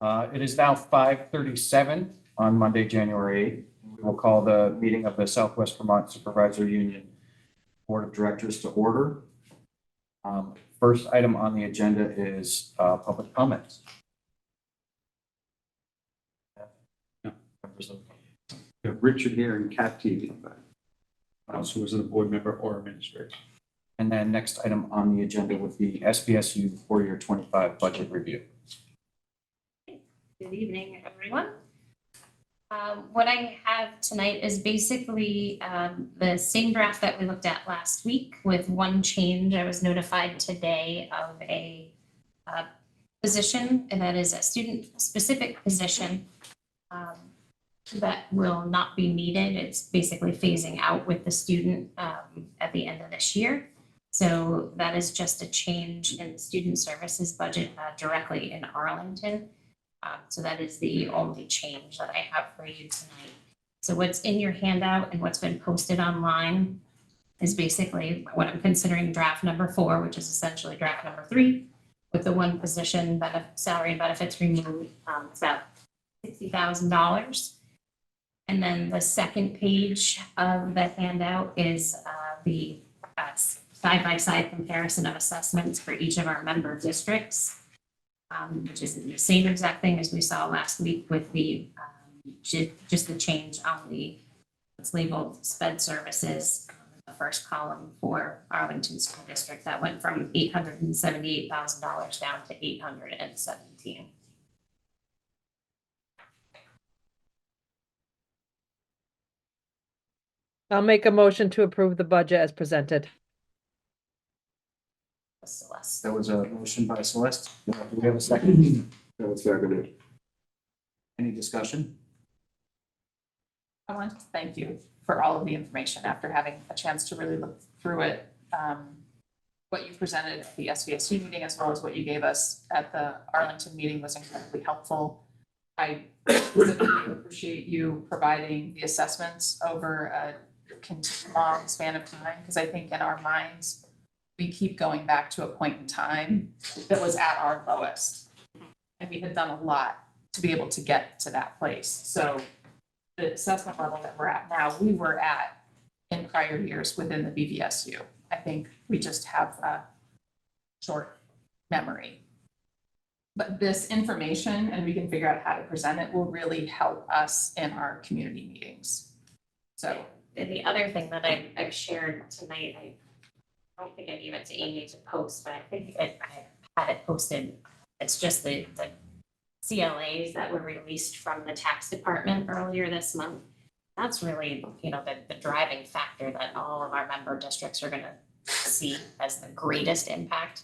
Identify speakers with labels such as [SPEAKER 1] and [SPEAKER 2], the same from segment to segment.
[SPEAKER 1] It is now 5:37 on Monday, January 8th. We will call the meeting of the Southwest Vermont Supervisor Union Board of Directors to order. First item on the agenda is public comments.
[SPEAKER 2] Richard here and Cat TV, but also was a board member or administrator.
[SPEAKER 1] And then next item on the agenda would be SVSU for year 25 budget review.
[SPEAKER 3] Good evening, everyone. What I have tonight is basically the same draft that we looked at last week with one change. I was notified today of a position, and that is a student-specific position that will not be needed. It's basically phasing out with the student at the end of this year. So that is just a change in the student services budget directly in Arlington. So that is the only change that I have for you tonight. So what's in your handout and what's been posted online is basically what I'm considering draft number 4, which is essentially draft number 3, with the one position salary and benefits removed. It's about $60,000. And then the second page of the handout is the side-by-side comparison of assessments for each of our member districts, which is the same exact thing as we saw last week with the just the change on it's labeled SPED services, the first column for Arlington School District that went from $878,000 down to $817,000.
[SPEAKER 4] I'll make a motion to approve the budget as presented.
[SPEAKER 3] Celeste.
[SPEAKER 1] There was a motion by Celeste. Do we have a second?
[SPEAKER 2] That was very good.
[SPEAKER 1] Any discussion?
[SPEAKER 5] I want to thank you for all of the information after having a chance to really look through it. What you presented at the SVSU meeting as well as what you gave us at the Arlington meeting was incredibly helpful. I really appreciate you providing the assessments over a long span of time, because I think in our minds, we keep going back to a point in time that was at our lowest. And we had done a lot to be able to get to that place. So the assessment level that we're at now, we were at in prior years within the BVSU. I think we just have a short memory. But this information, and we can figure out how to present it, will really help us in our community meetings. So
[SPEAKER 3] And the other thing that I've shared tonight, I don't think I gave it to Amy to post, but I think I had it posted. It's just the CLAs that were released from the tax department earlier this month. That's really, the driving factor that all of our member districts are gonna see as the greatest impact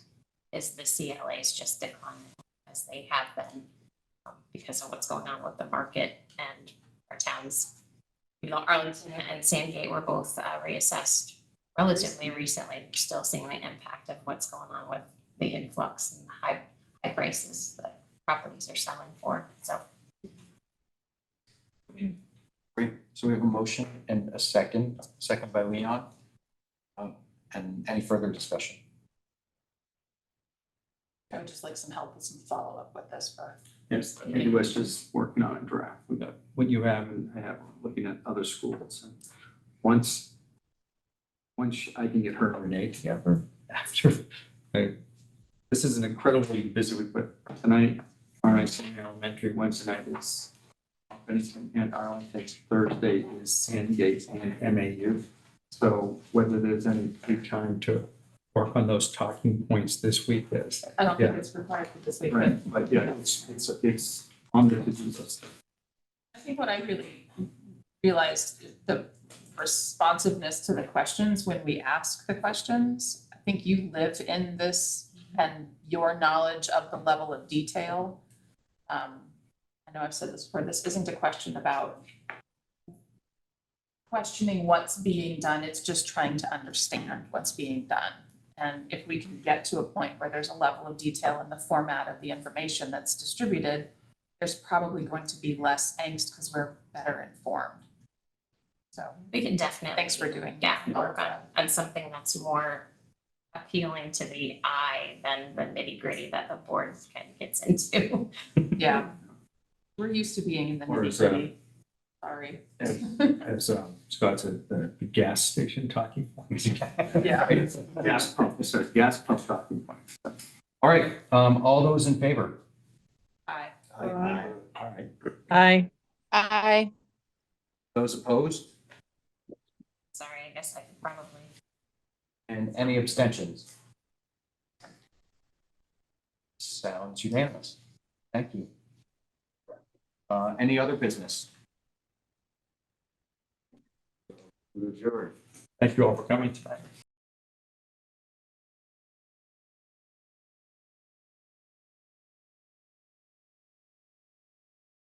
[SPEAKER 3] is the CLAs just declining as they have been because of what's going on with the market and our towns. Arlington and Sandgate were both reassessed relatively recently. We're still seeing the impact of what's going on with the influx and the high prices that properties are selling for. So.
[SPEAKER 1] Great. So we have a motion and a second by Leon. And any further discussion?
[SPEAKER 5] I would just like some help with some follow-up with this for.
[SPEAKER 2] Yes, I think it was just working on a draft. We got what you have, and I have looking at other schools. And once I can get her and Renee together after, this is an incredibly busy week, but tonight, RIC Elementary, Wednesday night is Bennington and Arlington, Thursday is Sandgate and MAU. So whether there's any free time to work on those talking points this week is.
[SPEAKER 5] I don't think it's required for this week.
[SPEAKER 2] Right, but yeah, it's on the to-do list.
[SPEAKER 5] I think what I really realized is the responsiveness to the questions when we ask the questions. I think you live in this and your knowledge of the level of detail. I know I've said this before, this isn't a question about questioning what's being done. It's just trying to understand what's being done. And if we can get to a point where there's a level of detail in the format of the information that's distributed, there's probably going to be less angst because we're better informed. So
[SPEAKER 3] We can definitely.
[SPEAKER 5] thanks for doing
[SPEAKER 3] work on something that's more appealing to the eye than the nitty gritty that the board kind of gets into.
[SPEAKER 5] Yeah, We're used to being in the
[SPEAKER 2] Or
[SPEAKER 5] nitty
[SPEAKER 2] is that-
[SPEAKER 5] gritty. Sorry.
[SPEAKER 2] As Scott said, the gas station talking points.
[SPEAKER 5] Yeah.
[SPEAKER 2] Gas pump, sorry, gas pump talking points.
[SPEAKER 1] All right, all those in favor?
[SPEAKER 5] Aye.
[SPEAKER 2] All right.
[SPEAKER 4] Aye.
[SPEAKER 6] Aye.
[SPEAKER 1] Those opposed?
[SPEAKER 3] Sorry, I guess I could probably.
[SPEAKER 1] And any abstentions? Sounds unanimous. Thank you. Any other business?
[SPEAKER 2] Thank you all for coming tonight.